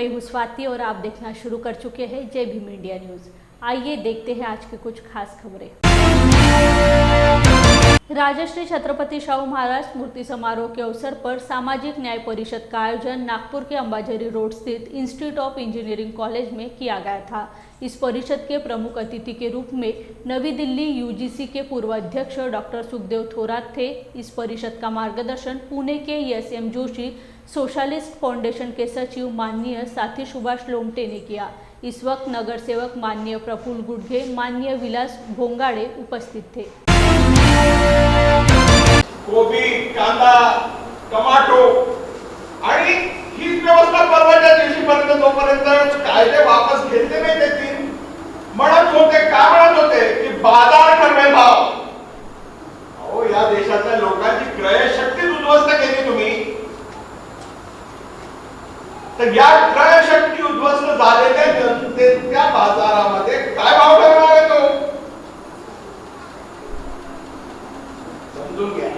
मैं हूं स्वाति और आप देखना शुरू कर चुके हैं जय भीम इंडिया न्यूज। आइए देखते हैं आज की कुछ खास खबरें। राजश्री छत्रपति शाहू महाराज स्मृति समारोह के अवसर पर सामाजिक न्याय परिषद का आयोजन नागपुर के अंबाझरी रोड स्थित इंस्टीट्यूट ऑफ इंजीनियरिंग कॉलेज में किया गया था। इस परिषद के प्रमुख अतिथि के रूप में नवी दिल्ली यूजीसी के पूर्व अध्यक्ष डॉक्टर सुखदेव थोरात थे। इस परिषद का मार्गदर्शन पुणे के एस.एम. जोशी सोशलिस्ट फाउंडेशन के सचिव माननीय साथी सुभाष लोमटे ने किया। इस वक्त नगर सेवक माननीय प्रफुल्ल गुडघे, माननीय विलास भोंगाड़े उपस्थित थे। कोबी, कांदा, टमाटो आणि हीच व्यवस्था परवाच्या दिवशीपर्यंत जोपर्यंत कायदे वापस घेतले नाही देतील म्हणत होते, का म्हणत होते की बाजार ठरवेल भाव। अहो, या देशातल्या लोकांची क्रयशक्ती उद्ध्वस्त केली तुम्ही, तर या क्रयशक्ती उद्ध्वस्त झालेल्या जनतेच्या बाजारामध्ये काय भाव ठरवणार आहे तो समजून घ्या।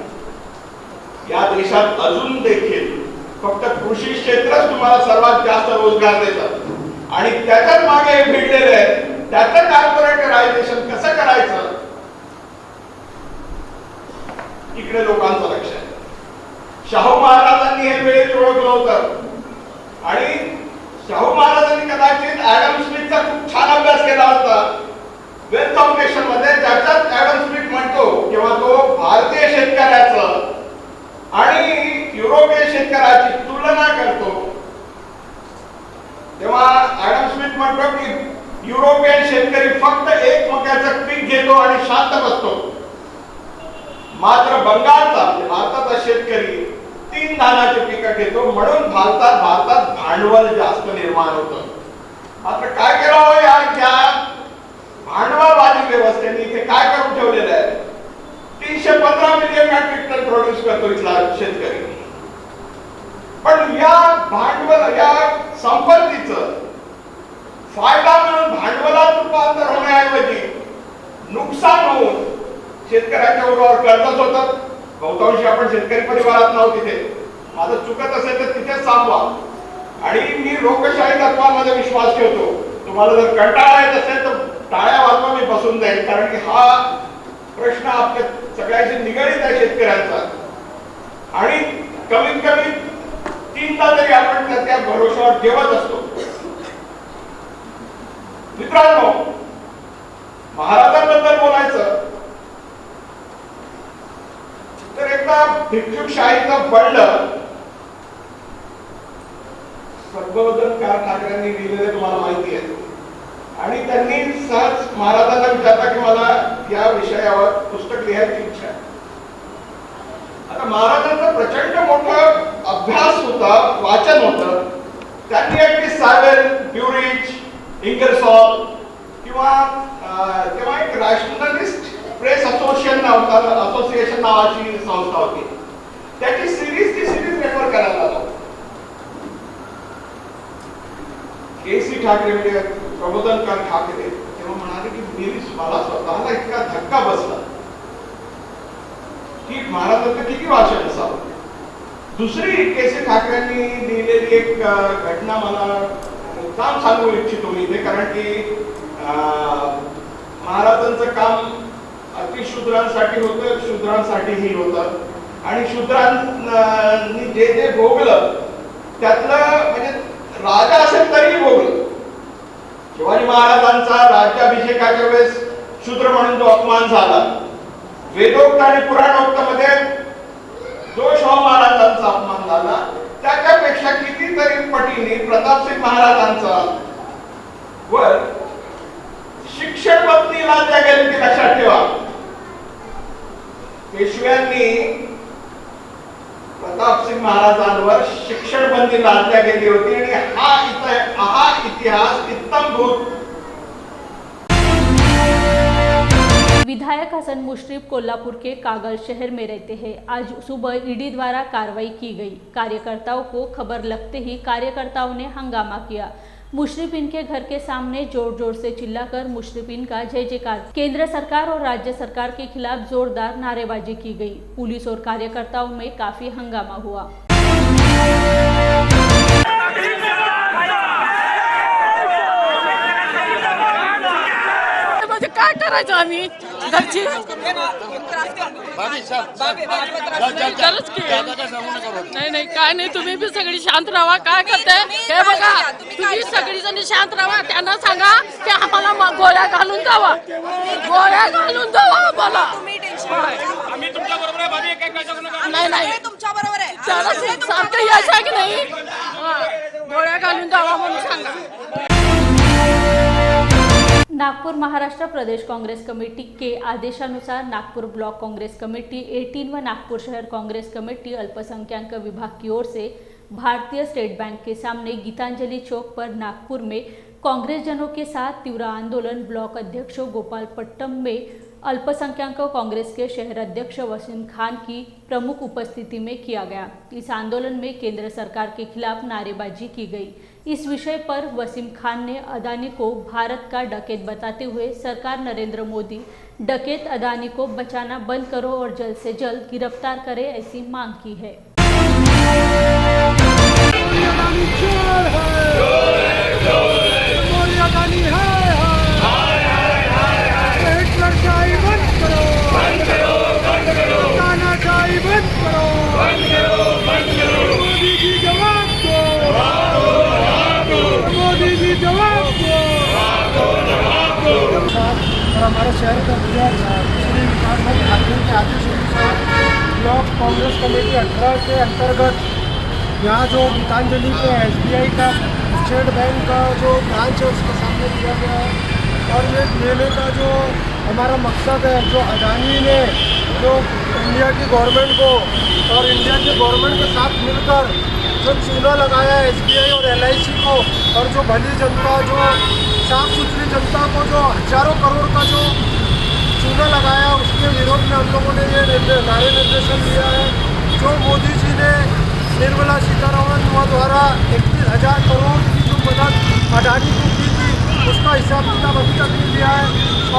या देशात अजून देखील फक्त कृषी क्षेत्रच तुम्हाला सर्वात जास्त रोजगार देतं आणि त्याच्याच मागे हे भिडलेले आहेत। त्याचं कॉर्पोरेटरायझेशन कसं करायचं इकडे लोकांचं लक्ष आहे। शाहू महाराजांनी हे वेळेत ओळखलं होतं आणि शाहू महाराजांनी कदाचित ॲडम स्मिथचा खूप छान अभ्यास केला होता वेल्थ ऑफ नेशन मध्ये, ज्याच्यात ॲडम स्मिथ म्हणतो किंवा तो भारतीय शेतकऱ्याचं आणि युरोपियन शेतकऱ्याची तुलना करतो, तेव्हा ॲडम स्मिथ म्हणतो की युरोपियन शेतकरी फक्त एक मक्याचं पीक घेतो आणि शांत बसतो, मात्र बंगालचा भारताचा शेतकरी 3 धानाचे पिकं घेतो, म्हणून भारतात भांडवल जास्त निर्माण होतं। मात्र काय करावं या भांडवलवादी व्यवस्थेने इथे काय करून ठेवलेलं आहे? 315 मिलियन मेट्रिक टन प्रोड्यूस करतो इथला शेतकरी, पण या भांडवल या संपत्तीचं फायदा मिळून भांडवलात रूपांतर होण्याऐवजी नुकसान होऊन शेतकऱ्याच्या उरावर कर्जच होतं। बहुतांशी आपण शेतकरी परिवारात नाव तिथे, माझं चुकत असेल तर तिथेच सांगवा। आणि मी लोकशाही तत्वांमध्ये विश्वास ठेवतो। तुम्हाला जर कंटाळा येत असेल तर टाळ्या वाजवा, मी बसून जाईल, कारण की हा प्रश्न आपल्या सगळ्यांशी निगडीत आहे शेतकऱ्यांचा। आणि कमीत कमी 3दा तरी आपण त्या भरोशावर ठेवत असतो। मित्रांनो, महाराजांबद्दल बोलायचं तर एकदा भिक्षुकशाहीचं बंड सर्वोदनकार ठाकरेंनी लिहिलेले तुम्हाला माहिती आहे, आणि त्यांनी सहज महाराजांना विचारता की मला या विषयावर पुस्तक लिहायची इच्छा आहे। आता महाराजांचा प्रचंड मोठा अभ्यास होता, वाचन होतं। त्यांनी अगदी सावेल, ब्युरिच, इंगरसॉल किंवा तेव्हा एक रॅशनलिस्ट प्रेस असोसिएशन नावाची संस्था होती, त्याची सिरीज रेफर करायला लागला। के.सी. ठाकरे म्हणजे प्रबोधनकार ठाकरे तेव्हा म्हणाले की मला स्वतःला इतका धक्का बसला की महाराजांचं किती वाचन असावं। दुसरी के.सी. ठाकरेंनी लिहिलेली एक घटना मला मुद्दाम सांगू इच्छितो मी इथे, कारण की महाराजांचं काम अतिशूद्रांसाठी होतं, शूद्रांसाठीही होतं, आणि शूद्रांनी जे भोगलं त्यातलं म्हणजे राजा असेल तरी भोगलं। शिवाजी महाराजांचा राज्याभिषेकाच्या वेळेस शूद्र म्हणून जो अपमान झाला, वेदोक्त आणि पुराणोक्त मध्ये जो शाहू महाराजांचा अपमान झाला, त्याच्यापेक्षा कितीतरी पटीने प्रतापसिंग महाराजांचा वर शिक्षण बंदी लादल्या गेली ती लक्षात ठेवा। पेशव्यांनी प्रतापसिंग महाराजांवर शिक्षण बंदी लादल्या गेली होती, आणि हा इतिहास इत्तमभूत। विधायक हसन मुश्रीफ कोल्हापुर के कागल शहर में रहते हैं। आज सुबह ईडी द्वारा कार्रवाई की गई। कार्यकर्ताओं को खबर लगते ही कार्यकर्ताओं ने हंगामा किया। मुश्रीफ इनके घर के सामने जोर जोर से चिल्लाकर मुश्रीफ इनका जय जयकार। केंद्र सरकार और राज्य सरकार के खिलाफ जोरदार नारेबाजी की गई। पुलिस और कार्यकर्ताओं में काफी हंगामा हुआ। करायचं आम्ही घरची खरंच की. नाही नाही काय नाही, तुम्ही बी सगळी शांत राहा. काय करते हे बघा, तुम्ही सगळी जण शांत राहा. त्यांना सांगा की आम्हाला गोळ्या घालून जावा, गोळ्या घालून जावा आम्हाला. नाही नाही तुमच्या बरोबर आहे. त्याला सारखं यायचं आहे की नाही, गोळ्या घालून जावा म्हणून सांगा. नागपुर महाराष्ट्र प्रदेश कांग्रेस कमेटी के आदेशानुसार नागपुर ब्लॉक कांग्रेस कमेटी 18 व नागपुर शहर कांग्रेस कमेटी अल्पसंख्यक विभाग की ओर से भारतीय स्टेट बैंक के सामने गीतांजलि चौक पर नागपुर में कांग्रेस जनों के साथ तीव्र आंदोलन ब्लॉक अध्यक्ष गोपाल पट्टम में अल्पसंख्यक कांग्रेस के शहर अध्यक्ष वसीम खान की प्रमुख उपस्थिति में किया गया। इस आंदोलन में केंद्र सरकार के खिलाफ नारेबाजी की गई। इस विषय पर वसीम खान ने अदानी को भारत का डकैत बताते हुए सरकार नरेंद्र मोदी डकैत अदानी को बचाना बंद करो और जल्द से जल्द गिरफ्तार करे ऐसी मांग की है। और हमारे शहर का श्री विकास भाई ठाकुर के आदेशानुसार ब्लॉक कांग्रेस कमेटी 18 के अंतर्गत यहाँ जो गीतांजलि के SBI का स्टेट बैंक का जो ब्रांच है उसके सामने किया गया है। और ये मेले का जो हमारा मकसद है, जो अडानी ने जो इंडिया की गवर्नमेंट को और इंडिया की गवर्नमेंट के साथ मिलकर जो चूना लगाया है SBI और LIC को, और जो भली जनता, जो साफ सुथरी जनता को जो हजारों करोड़ का जो चूना लगाया, उसके विरोध में हम लोगों ने ये नारे निर्देशन दिया है। जो मोदी जी ने निर्मला सीतारमण द्वारा 31,000 करोड़ की जो मदद अडानी को की थी, उसका हिसाब किताब अभी तक नहीं दिया है।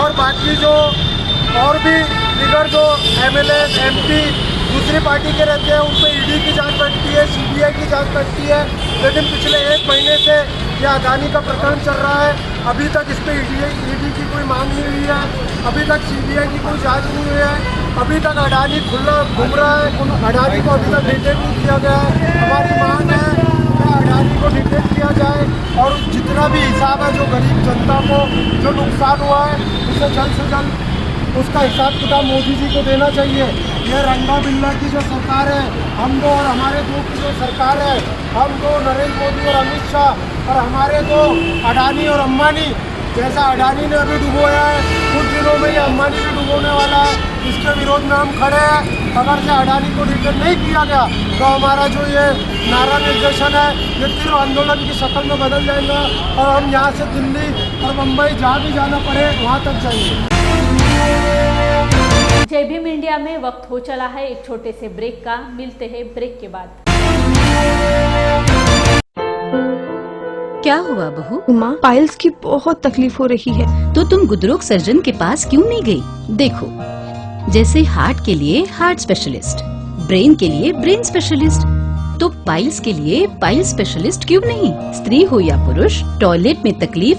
और बाकी जो और भी दिगर जो MLA MP दूसरी पार्टी के रहते हैं, उन पर ED की जांच बैठती है, CBI की जांच बैठती है, लेकिन पिछले 1 महीने से यह अडानी का प्रकरण चल रहा है। अभी तक इस पर ED की कोई मांग नहीं हुई है, अभी तक CBI की कोई जांच नहीं हुई है, अभी तक अडानी खुला घूम रहा है, अडानी को अभी तक डिटेन नहीं किया गया है। हमारी मांग है कि अडानी को डिटेन किया जाए और जितना भी हिसाब है जो गरीब जनता को जो नुकसान हुआ है, उसे जल्द से जल्द उसका हिसाब किताब मोदी जी को देना चाहिए। ये रंगा बिल्ला की जो सरकार है, हम दो और हमारे दो की जो सरकार है, हम दो नरेंद्र मोदी और अमित शाह, और हमारे दो अडानी और अंबानी, जैसा अडानी ने अभी डुबोया है, कुछ दिनों में ये अंबानी भी डुबोने वाला है। इसके विरोध में हम खड़े हैं। अगर से अडानी को रिटर्न नहीं किया गया तो हमारा जो ये नारा निर्देशन है, ये तीव्र आंदोलन की शक्ल में बदल जाएगा और हम यहाँ से दिल्ली और मुंबई जहाँ भी जाना पड़े वहाँ तक जाएंगे। जय भीम इंडिया में वक्त हो चला है एक छोटे से ब्रेक का। मिलते हैं ब्रेक के बाद। क्या हुआ बहू? माँ, पाइल्स की बहुत तकलीफ हो रही है। तो तुम गुदरोग सर्जन के पास क्यों नहीं गई? देखो, जैसे हार्ट के लिए हार्ट स्पेशलिस्ट, ब्रेन के लिए ब्रेन स्पेशलिस्ट, तो पाइल्स के लिए पाइल स्पेशलिस्ट क्यों नहीं? स्त्री हो या पुरुष, टॉयलेट में तकलीफ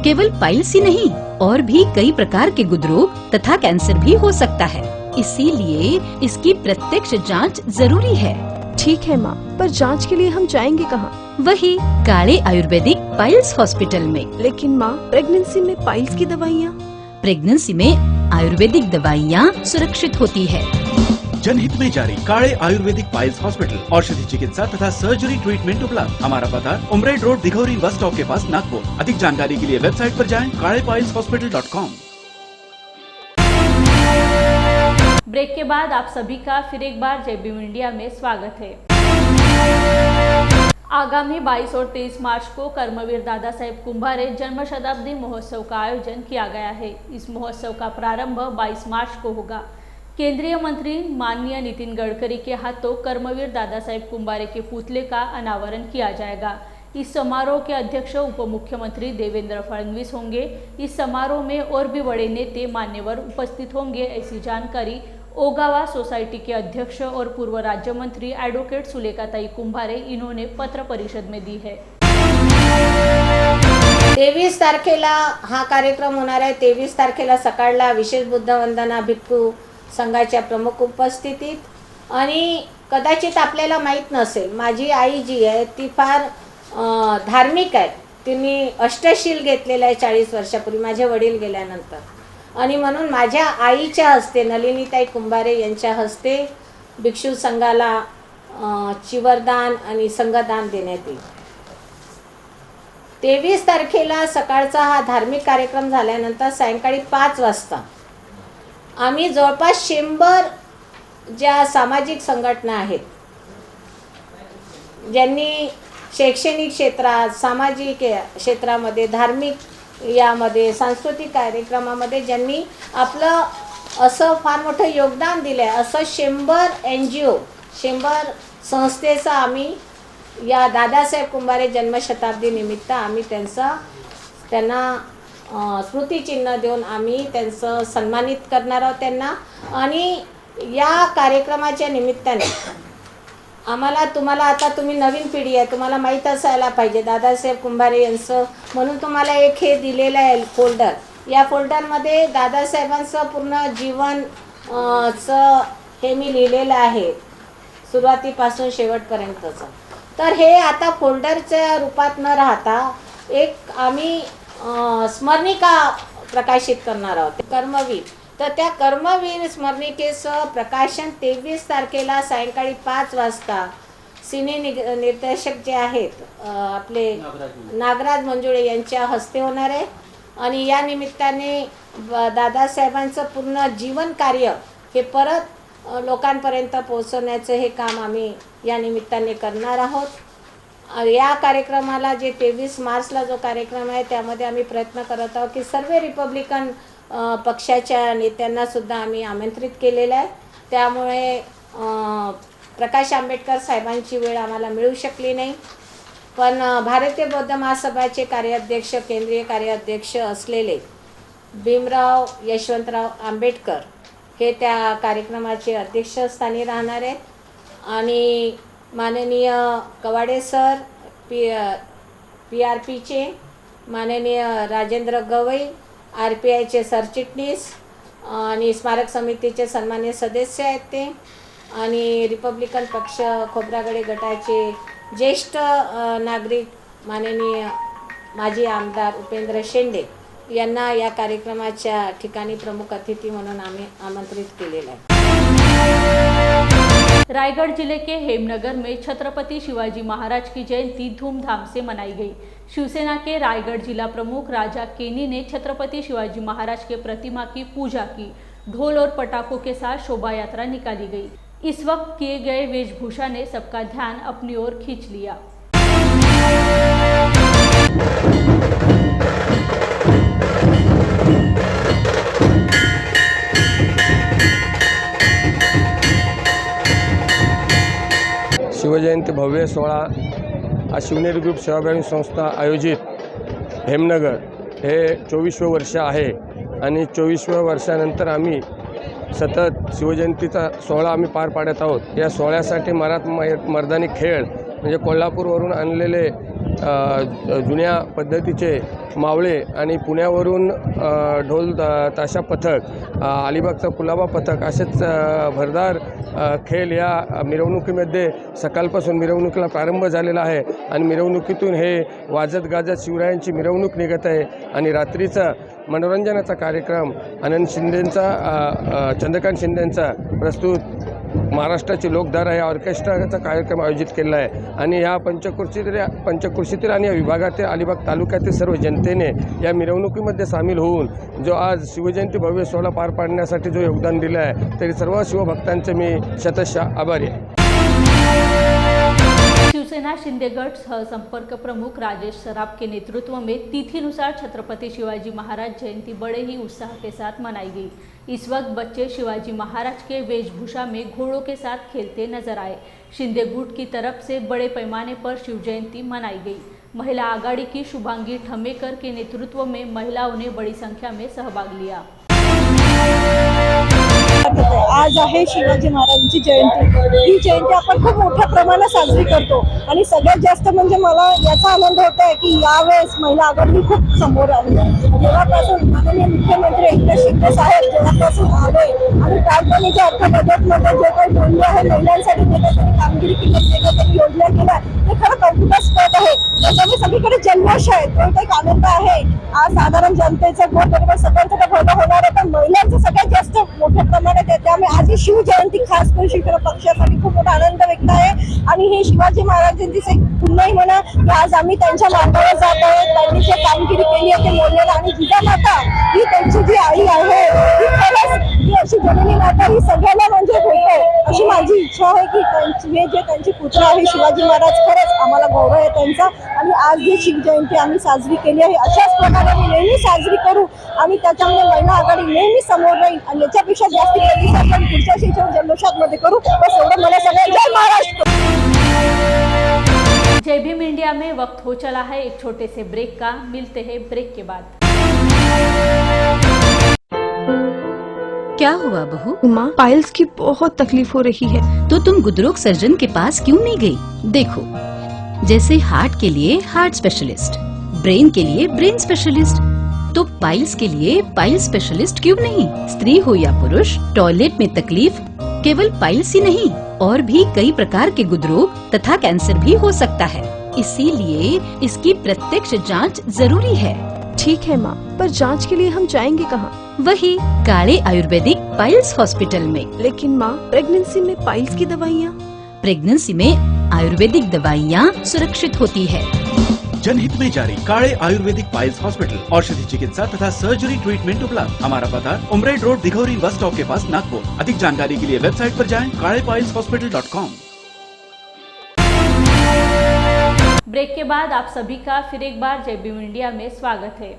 केवल पाइल्स ही नहीं, और भी कई प्रकार के गुदरोग तथा कैंसर भी हो सकता है। इसीलिए इसकी प्रत्यक्ष जांच जरूरी है। ठीक है माँ, पर जांच के लिए हम जाएंगे कहाँ? वही काले आयुर्वेदिक पाइल्स हॉस्पिटल में। लेकिन माँ, प्रेगनेंसी में पाइल्स की दवाइयाँ? प्रेगनेंसी में आयुर्वेदिक दवाइयाँ सुरक्षित होती है। जनहित में जारी काले आयुर्वेदिक पाइल्स हॉस्पिटल, औषधि चिकित्सा तथा सर्जरी ट्रीटमेंट उपलब्ध। हमारा पता उमरेड रोड, दिघौरी बस स्टॉप के पास, नागपुर। अधिक जानकारी के लिए वेबसाइट पर जाएं kalepailshospital.com। ब्रेक के बाद आप सभी का फिर एक बार जय भीम इंडिया में स्वागत है। आगामी 22 और 23 मार्च को कर्मवीर दादा साहेब कुंभारे जन्म शताब्दी महोत्सव का आयोजन किया गया है। इस महोत्सव का प्रारंभ 22 मार्च को होगा। केंद्रीय मंत्री माननीय नितिन गडकरी के हाथों कर्मवीर दादा साहेब कुंभारे के पुतले का अनावरण किया जाएगा। इस समारोह के अध्यक्ष उप मुख्यमंत्री देवेंद्र फडणवीस होंगे। इस समारोह में और भी बड़े नेता मान्यवर उपस्थित होंगे, ऐसी जानकारी ओगावा सोसाइटी के अध्यक्ष और पूर्व राज्य मंत्री एडवोकेट सुलेखाताई कुंभारे इन्होंने पत्र परिषद में दी है। 23 तारखेला हा कार्यक्रम होणार आहे. 23 तारखेला सकाळला विशेष बुद्ध वंदना भिक्खू संघाच्या प्रमुख उपस्थितीत. आणि कदाचित आपल्याला माहीत नसेल, माझी आई जी आहे ती फार धार्मिक आहे. तिने अष्टशील घेतलेलं आहे 40 वर्षापूर्वी माझे वडील गेल्यानंतर. आणि म्हणून माझ्या आईच्या हस्ते, नलिनीताई कुंभारे यांच्या हस्ते भिक्षू संघाला चिवरदान आणि संघदान देण्यात येईल. 23 तारखेला सकाळचा हा धार्मिक कार्यक्रम झाल्यानंतर सायंकाळी 5 वाजता आम्ही जवळपास 100 ज्या सामाजिक संघटना आहेत, ज्यांनी शैक्षणिक क्षेत्रात, सामाजिक क्षेत्रामध्ये, धार्मिक यामध्ये, सांस्कृतिक कार्यक्रमामध्ये ज्यांनी आपलं असं फार मोठं योगदान दिलं आहे, असं 100 NGO, 100 संस्थेचा आम्ही या दादासाहेब कुंभारे जन्मशताब्दी निमित्त आम्ही त्यांना स्मृतिचिन्ह देऊन आम्ही त्यांचं सन्मानित करणार आहोत त्यांना. आणि या कार्यक्रमाच्या निमित्ताने तुम्हाला आता तुम्ही नवीन पिढी आहे, तुम्हाला माहीत असायला पाहिजे दादासाहेब कुंभारे यांचं. म्हणून तुम्हाला एक हे दिलेलं आहे फोल्डर. या फोल्डरमध्ये दादासाहेबांचं पूर्ण जीवन हे मी लिहिलेलं आहे, सुरुवातीपासून शेवटपर्यंतचं. तर हे आता फोल्डरच्या रूपात न राहता एक आम्ही स्मरणिका प्रकाशित करणार आहोत, कर्मवीर. तर त्या कर्मवीर स्मरणिकेचं प्रकाशन 23 तारखेला सायंकाळी 5 वाजता सिने निर्देशक जे आहेत आपले नागराज मंजुळे यांच्या हस्ते होणार आहे. आणि या निमित्ताने दादासाहेबांचं पूर्ण जीवन कार्य हे परत लोकांपर्यंत पोहोचवण्याचं हे काम आम्ही या निमित्ताने करणार आहोत. या कार्यक्रमाला जे 23 मार्चला जो कार्यक्रम आहे त्यामध्ये आम्ही प्रयत्न करत आहोत की सर्व रिपब्लिकन पक्षाच्या नेत्यांनासुद्धा आम्ही आमंत्रित केलेलं आहे. त्यामुळे प्रकाश आंबेडकर साहेबांची वेळ आम्हाला मिळू शकली नाही, पण भारतीय बौद्ध महासभाचे कार्याध्यक्ष, केंद्रीय कार्याध्यक्ष असलेले भीमराव यशवंतराव आंबेडकर हे त्या कार्यक्रमाचे अध्यक्षस्थानी राहणार आहेत. आणि माननीय कवाडे सर PRPचे, माननीय राजेंद्र गवई RPIचे सरचिटणीस आणि स्मारक समितीचे सन्मान्य सदस्य आहेत ते, आणि रिपब्लिकन पक्ष खोब्रागडे गटाचे ज्येष्ठ नागरिक माननीय माजी आमदार उपेंद्र शेंडे यांना या कार्यक्रमाच्या ठिकाणी प्रमुख अतिथी म्हणून आम्ही आमंत्रित केलेलं आहे. रायगढ़ जिले के हेमनगर में छत्रपति शिवाजी महाराज की जयंती धूमधाम से मनाई गई। शिवसेना के रायगढ़ जिला प्रमुख राजा केनी ने छत्रपति शिवाजी महाराज के प्रतिमा की पूजा की। ढोल और पटाखों के साथ शोभा यात्रा निकाली गई। इस वक्त किए गए वेशभूषा ने सबका ध्यान अपनी ओर खींच लिया। शिवजयंती भव्य सोहळा आज शिवनेरी ग्रुप सेवाभावी संस्था आयोजित हेमनगर हे 24वें वर्ष आहे आणि 24व्या वर्षानंतर आम्ही सतत शिवजयंतीचा सोहळा आम्ही पार पाडत आहोत। या सोहळ्यासाठी मर्दानी खेळ म्हणजे कोल्हापूरवरून आणलेले जुन्या पद्धतीचे मावळे आणि पुण्यावरून ढोल ताशा पथक, अलिबागचा कुलाबा पथक असेच भरदार खेळ या मिरवणुकीमध्ये सकाळपासून मिरवणुकीला प्रारंभ झालेला आहे आणि मिरवणुकीतून हे वाजत गाजत शिवरायांची मिरवणूक निघत आहे आणि रात्रीचा मनोरंजनाचा कार्यक्रम आनंद शिंदेंचा चंद्रकांत शिंदेंचा प्रस्तुत महाराष्ट्राची लोकधारा या ऑर्केस्ट्राचा कार्यक्रम आयोजित केला आहे आणि ह्या पंचक्रोशीतील आणि या विभागातील अलिबाग तालुक्यातील सर्व जनतेने या मिरवणुकीमध्ये सामील होऊन जो आज शिवजयंती भव्य सोहळा पार पाडण्यासाठी जो योगदान दिलं आहे तरी सर्व शिवभक्तांचे मी शतशः आभारी आहे। शिवसेना शिंदेगढ़ सह संपर्क प्रमुख राजेश सराफ के नेतृत्व में तिथिनुसार छत्रपति शिवाजी महाराज जयंती बड़े ही उत्साह के साथ मनाई गई। इस वक्त बच्चे शिवाजी महाराज के वेशभूषा में घोड़ों के साथ खेलते नजर आए। शिंदे गुट की तरफ से बड़े पैमाने पर शिव जयंती मनाई गई। महिला आघाड़ी की शुभांगी ठमेकर के नेतृत्व में महिलाओं ने बड़ी संख्या में सहभाग लिया। करते. आज आहे शिवाजी महाराजांची जयंती. ही जयंती आपण खूप मोठ्या प्रमाणात साजरी करतो आणि सगळ्यात जास्त म्हणजे मला याचा आनंद होत आहे की यावेळेस महिला आघाडी खूप समोर आली. जेव्हापासून माननीय मुख्यमंत्री एकनाथ शिंदे साहेब जेव्हापासून आले आणि टाळेबंदीच्या अर्थबजेटमध्ये जे काही बोलले आहे महिलांसाठी जे काही कामगिरी केली, जे काही योजना केल्या ते खरं कौतुकास्पद आहे. त्याच्यामुळे सगळीकडे जल्लोष आहे, तो एक आनंद आहे. आज साधारण जनतेचं गोरगरीब सगळ्यांचं तर भलं होणार आहे, पण महिलांचं सगळ्यात जास्त मोठ्या प्रमाणात आहे. त्यामुळे आज ही शिवजयंती खास करून शिवसेना पक्षासाठी खूप मोठा आनंद व्यक्त आहे. आणि ही शिवाजी महाराजांची पुन्हाही म्हणा की आज आम्ही त्यांच्या मार्गावर जात आहे. त्यांनी जे कामगिरी केली आहे ते मोडलेलं आणि जिजामाता ही त्यांची जी आई आहे ती खरंच ही अशी जननी माता ही सगळ्यांना म्हणजे भेटो अशी माझी इच्छा आहे की हे जे त्यांचे पुत्र आहे शिवाजी महाराज खरंच आम्हाला गौरव आहे त्यांचा. आणि आज जी शिवजयंती आम्ही साजरी केली आहे अशाच प्रकारे आम्ही नेहमी साजरी करू आणि त्याच्यामुळे महिला आघाडी नेहमी समोर राहील आणि याच्यापेक्षा जास्त प्रतिसाद आपण पुढच्या शिक्षण जल्लोषात मध्ये करू. बस एवढं मला सगळं. जय महाराष्ट्र. जय भीम इंडिया में वक्त हो चला है एक छोटे से ब्रेक का. मिलते हैं ब्रेक के बाद. क्या हुआ बहू? माँ, पाइल्स की बहुत तकलीफ हो रही है. तो तुम गुदरोग सर्जन के पास क्यों नहीं गई? देखो, जैसे हार्ट के लिए हार्ट स्पेशलिस्ट, ब्रेन के लिए ब्रेन स्पेशलिस्ट, तो पाइल्स के लिए पाइल्स स्पेशलिस्ट क्यों नहीं? स्त्री हो या पुरुष, टॉयलेट में तकलीफ केवल पाइल्स ही नहीं और भी कई प्रकार के गुदरोग तथा कैंसर भी हो सकता है. इसीलिए इसकी प्रत्यक्ष जांच जरूरी है. ठीक है माँ, पर जांच के लिए हम जाएंगे कहाँ? वही काले आयुर्वेदिक पाइल्स हॉस्पिटल में. लेकिन माँ, प्रेगनेंसी में पाइल्स की दवाइयाँ. प्रेगनेंसी में आयुर्वेदिक दवाइयाँ सुरक्षित होती है. जनहित में जारी काले आयुर्वेदिक पाइल्स हॉस्पिटल, औषधि चिकित्सा तथा सर्जरी ट्रीटमेंट उपलब्ध. हमारा पता उमरेड रोड दिघौरी बस स्टॉप के पास नागपुर. अधिक जानकारी के लिए वेबसाइट पर जाएं kalepailshospital.com. ब्रेक के बाद आप सभी का फिर एक बार जय भीम इंडिया में स्वागत है.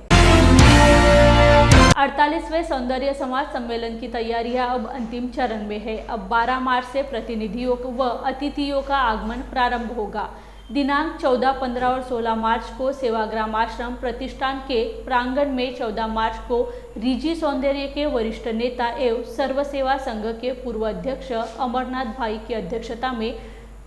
48वें सौंदर्य समाज सम्मेलन की तैयारियां अब अंतिम चरण में है. अब 12 मार्च से प्रतिनिधियों व अतिथियों का आगमन प्रारंभ होगा. दिनांक 14, 15 और 16 मार्च को सेवाग्राम आश्रम प्रतिष्ठान के प्रांगण में, 14 मार्च को रिजी सौंदर्य के वरिष्ठ नेता एवं सर्व सेवा संघ के पूर्व अध्यक्ष अमरनाथ भाई की अध्यक्षता में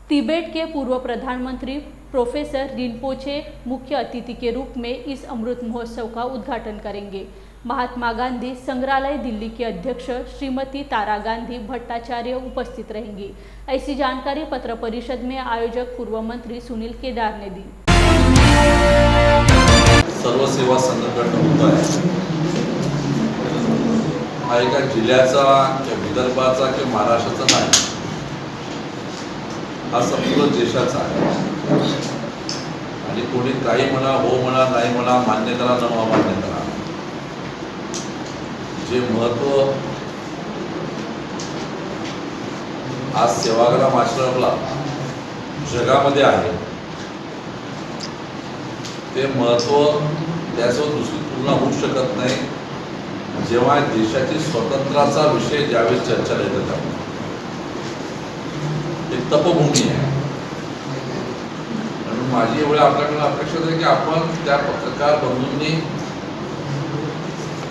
तिबेट के पूर्व प्रधानमंत्री प्रोफेसर रिनपोचे मुख्य अतिथि के रूप में इस अमृत महोत्सव का उद्घाटन करेंगे. महात्मा गांधी संग्रहालय दिल्ली के अध्यक्ष श्रीमती तारा गांधी भट्टाचार्य उपस्थित रहेंगी. ऐसी जानकारी पत्र परिषद में आयोजक पूर्व मंत्री सुनील केदार ने दी. सर्व सेवा संघटन होत आहे. हा एका जिल्ह्याचा किंवा विदर्भाचा किंवा महाराष्ट्राचा नाही, हा संपूर्ण देशाचा आहे. आणि कोणी काही म्हणा, हो म्हणा, नाही म्हणा, मान्य करा, न अमान्य करा, जे महत्व आज सेवाग्राम आश्रमला जगामध्ये आहे ते महत्व त्यासोबत दुसरी तुलना होऊ शकत नाही. जेव्हा देशाची स्वातंत्र्याचा विषय ज्यावेळेस चर्चा येतात एक तपभूमी आहे. म्हणून माझी एवढी आपल्याकडे अपेक्षा आहे की आपण त्या पत्रकार बंधूंनी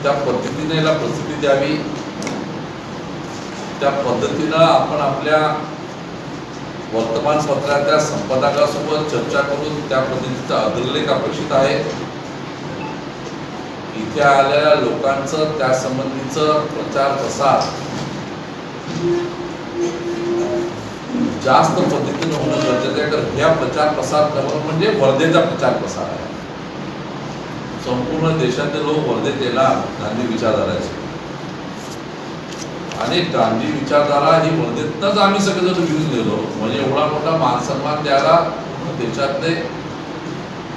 त्या पद्धतीने याला प्रसिद्धी द्यावी. त्या पद्धतीनं आपण आपल्या वर्तमानपत्राच्या संपादकासोबत चर्चा करून त्या पद्धतीचा अग्रलेख अपेक्षित आहे. इथे आलेल्या लोकांचं त्या संबंधीचं प्रचार प्रसार जास्त पद्धतीने होणं गरजेचं आहे. कारण ह्या प्रचार प्रसार करणं म्हणजे वर्धेचा प्रचार प्रसार आहे. संपूर्ण देशातले लोक वर्धेत येणार गांधी विचारधाराचे. आणि गांधी विचारधारा ही वर्धेतनंच आम्ही सगळेजण घेऊन गेलो. म्हणजे एवढा मोठा मानसन्मान द्यायला देशातले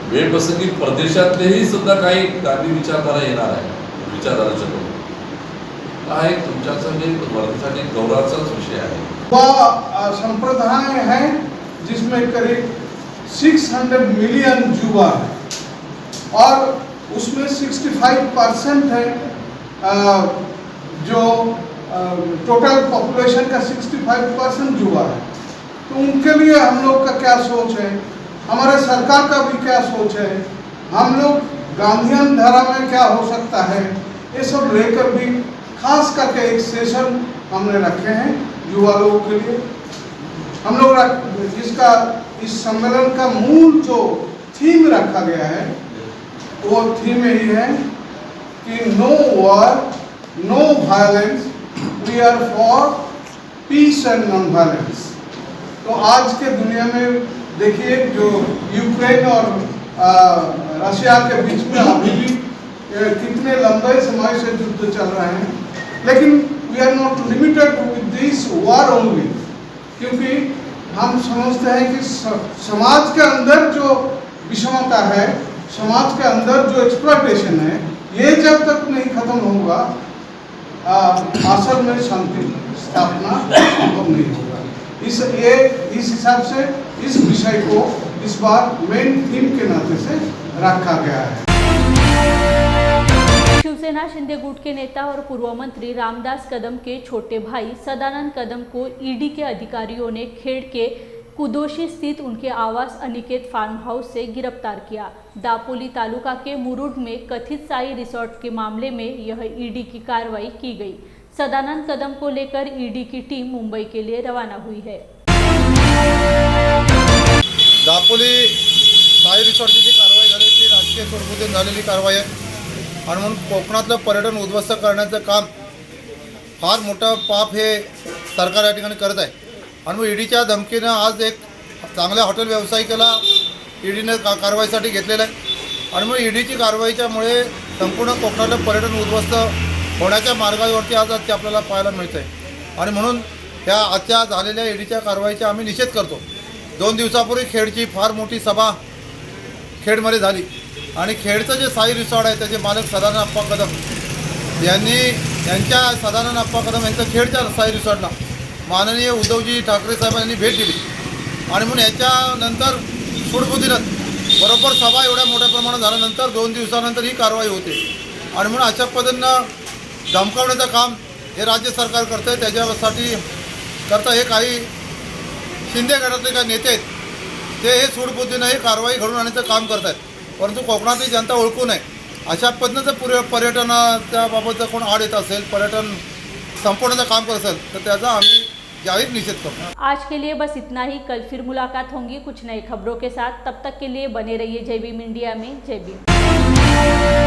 वेळप्रसंगी परदेशातलेही सुद्धा काही गांधी विचारधारा येणार आहे. विचारधाराच्या लोक हा एक तुमच्यासाठी वर्धेसाठी गौरवाचाच विषय आहे. वह संप्रदाय है जिसमें करीब 600 मिलियन युवा है और उसमें 65% है जो टोटल पॉपुलेशन का 65% युवा है. तो उनके लिए हम लोग का क्या सोच है, हमारे सरकार का भी क्या सोच है, हम लोग गांधीयन धारा में क्या हो सकता है, ये सब लेकर भी खास करके एक सेशन हमने रखे हैं युवा लोगों के लिए। हम लोग इस सम्मेलन का मूल जो थीम रखा गया है वो थीम यही है कि no war, no violence, we are for peace and non violence. तो आज के दुनिया में देखिए जो यूक्रेन और रशिया के बीच में अभी भी कितने लंबे समय से युद्ध चल रहे हैं, लेकिन वी आर नॉट लिमिटेड विद दिस वॉर ओनली, क्योंकि हम समझते हैं कि समाज के अंदर जो विषमता है, समाज के अंदर जो एक्सप्लॉयटेशन है, ये जब तक नहीं खत्म होगा असल में शांति स्थापना संभव नहीं होगा। इस हिसाब से इस विषय को इस बार मेन थीम के नाते से रखा गया है। शिवसेना शिंदे गुट के नेता और पूर्व मंत्री रामदास कदम के छोटे भाई सदानंद कदम को ईडी के अधिकारियों ने खेड़ के कुदोशी स्थित उनके आवास अनिकेत फार्म हाउस से गिरफ्तार किया। दापोली तालुका के मुरुड में कथित साई रिसोर्ट के मामले में यह ईडी की कार्रवाई की गई। सदानंद कदम को लेकर ईडी की टीम मुंबई के लिए रवाना हुई है। दापोली साई रिसॉर्टची जी कारवाई झाली ती राजकीय स्वरूपाची झालेली कारवाई आहे आणि म्हणून कोकणातलं पर्यटन उद्ध्वस्त करण्याचं काम फार मोठं पाप हे सरकार या ठिकाणी करत आहे आणि मग ईडीच्या धमकीनं आज एक चांगल्या हॉटेल व्यावसायिकाला ईडीने कारवाईसाठी घेतलेलं आहे आणि मग ईडीची कारवाईच्यामुळे संपूर्ण कोकणातलं पर्यटन उद्ध्वस्त होण्याच्या मार्गावरती आज ते आपल्याला पाहायला मिळतं आहे आणि म्हणून ह्या आजच्या झालेल्या ईडीच्या कारवाईचा आम्ही निषेध करतो। 2 दिवसापूर्वी खेडची फार मोठी सभा खेडमध्ये झाली आणि खेडचं जे साई रिसॉर्ट आहे त्याचे मालक सदानंद अप्पा कदम यांच्या सदानंद अप्पा कदम यांच्या खेडच्या साई रिसॉर्टला माननीय उद्धवजी ठाकरे साहेब यांनी भेट दिली आणि म्हणून याच्यानंतर सूडबुद्धीनं बरोबर सभा एवढ्या मोठ्या प्रमाणात झाल्यानंतर 2 दिवसानंतर ही कारवाई होते आणि म्हणून अशा पद्धतीनं धमकावण्याचं काम हे राज्य सरकार करतं आहे। त्याच्यासाठी करता हे काही शिंदे गटातले काही नेते आहेत ते हे सूडबुद्धीनं ही कारवाई घडून आणण्याचं काम करत आहेत, परंतु कोकणातली जनता ओळखू नये अशा पद्धतीनं पर्यटनाच्या बाबत कोण आड येत असेल, पर्यटन संपवण्याचं काम करत असेल तर त्याचा आम्ही जाहीर निषेध करतो। आज के लिए बस इतना ही। कल फिर मुलाकात होंगी कुछ नई खबरों के साथ। तब तक के लिए बने रहिए जय भीम इंडिया में। जय भीम।